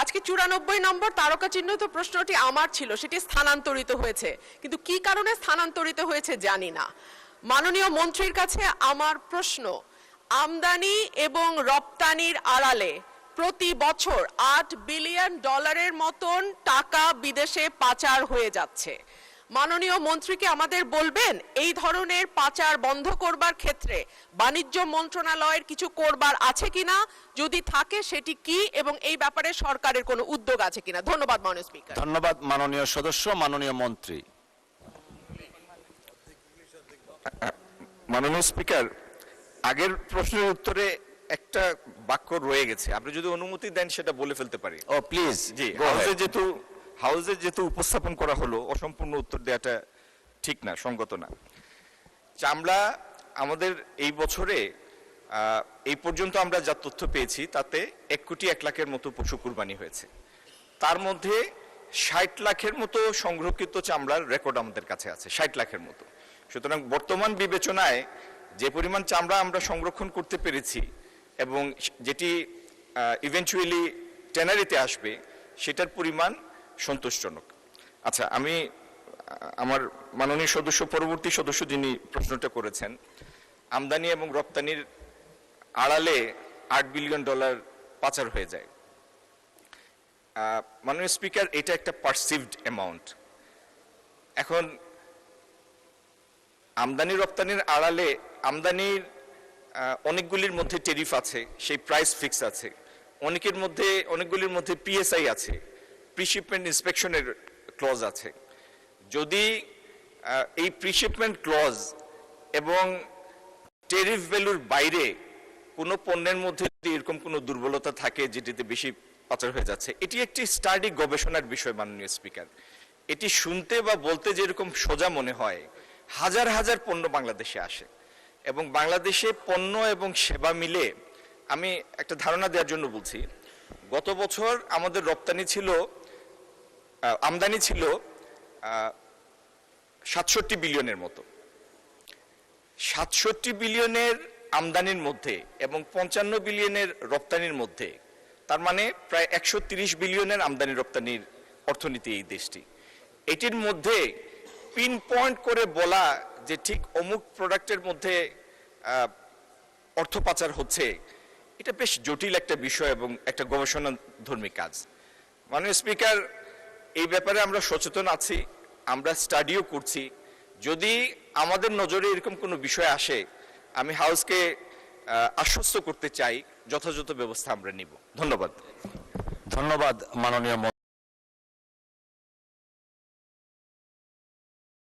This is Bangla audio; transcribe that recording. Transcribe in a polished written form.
আজকে 94 নম্বর তারকা চিহ্নিত প্রশ্নটি আমার ছিল, সেটি স্থানান্তরিত হয়েছে, কিন্তু কি কারণে স্থানান্তরিত হয়েছে জানি না। মাননীয় মন্ত্রীর কাছে আমার প্রশ্ন, আমদানি এবং রপ্তানির আড়ালে প্রতি বছর $8 বিলিয়ন মতন টাকা বিদেশে পাচার হয়ে যাচ্ছে। মাননীয় মন্ত্রীকে আমাদের বলবেন এই ধরনের পাচার বন্ধ করবার ক্ষেত্রে বাণিজ্য মন্ত্রণালয়ের কিছু করবার আছে কিনা, যদি থাকে সেটি কি, এবং এই ব্যাপারে সরকারের কোনো উদ্যোগ আছে কিনা। ধন্যবাদ মাননীয় স্পিকার। ধন্যবাদ মাননীয় সদস্য। মাননীয় মন্ত্রী। মাননীয় স্পিকার, আগের প্রশ্নের উত্তরে একটা বাক্য রয়ে গেছে, আপনি যদি অনুমতি দেন সেটা বলে ফেলতে পারি। ও প্লিজ। জি, হাউসে যেহেতু উপস্থাপন করা হলো, অসম্পূর্ণ উত্তর দেওয়াটা ঠিক না, সঙ্গত না। চামড়া আমাদের এই বছরে এই পর্যন্ত আমরা যা তথ্য পেয়েছি তাতে 1,01,00,000 মতো পশু কুরবানি হয়েছে। তার মধ্যে 60 লাখের মতো সংরক্ষিত চামড়ার রেকর্ড আমাদের কাছে আছে, 60 লাখের মতো। সুতরাং বর্তমান বিবেচনায় যে পরিমাণ চামড়া আমরা সংরক্ষণ করতে পেরেছি এবং যেটি ইভেন্চুয়ালি ট্যানারিতে আসবে সেটার পরিমাণ সন্তোষজনক। আচ্ছা, আমি আমার মাননীয় সদস্য, পরবর্তী সদস্য যিনি প্রশ্নটা করেছেন, আমদানি এবং রপ্তানির আড়ালে $8 বিলিয়ন পাচার হয়ে যায়। মাননীয় স্পিকার, এটা একটা পারসিভড অ্যামাউন্ট। এখন আমদানি রপ্তানির আড়ালে আমদানির অনেকগুলির মধ্যে টেরিফ আছে, সেই প্রাইস ফিক্স আছে, অনেকগুলির মধ্যে পিএসআই আছে, প্রিশিপমেন্ট ইন্সপেকশনের ক্লজ আছে। যদি এই প্রিশিপমেন্ট ক্লজ এবং টেরিফ ভ্যালুর বাইরে কোনো পণ্যের মধ্যে যদি এরকম কোনো দুর্বলতা থাকে যেটিতে বেশি পাচার হয়ে যাচ্ছে, এটি একটি স্টাডি, গবেষণার বিষয়। মাননীয় স্পিকার, এটি শুনতে বা বলতে যেরকম সোজা মনে হয়, হাজার হাজার পণ্য বাংলাদেশে আসে এবং বাংলাদেশে পণ্য এবং সেবা মিলে, আমি একটা ধারণা দেওয়ার জন্য বলছি, গত বছর আমাদের আমদানি ছিল 67 বিলিয়নের মতো। 67 বিলিয়নের আমদানির মধ্যে এবং 55 বিলিয়নের রপ্তানির মধ্যে, তার মানে প্রায় 130 বিলিয়নের আমদানি রপ্তানির অর্থনীতি এই দেশটি। এটির মধ্যে পিন পয়েন্ট করে বলা যে ঠিক অমুক প্রোডাক্টের মধ্যে অর্থ পাচার হচ্ছে, এটা বেশ জটিল একটা বিষয় এবং একটা গবেষণাধর্মী কাজ। মাননীয় স্পিকার, এই ব্যাপারে আমরা সচেতন আছি, আমরা স্টাডিও করছি। যদি আমাদের নজরে এরকম কোনো বিষয় আসে, আমি হাউসকে আশ্বস্ত করতে চাই যথাযথ ব্যবস্থা আমরা নিব। ধন্যবাদ। ধন্যবাদ মাননীয়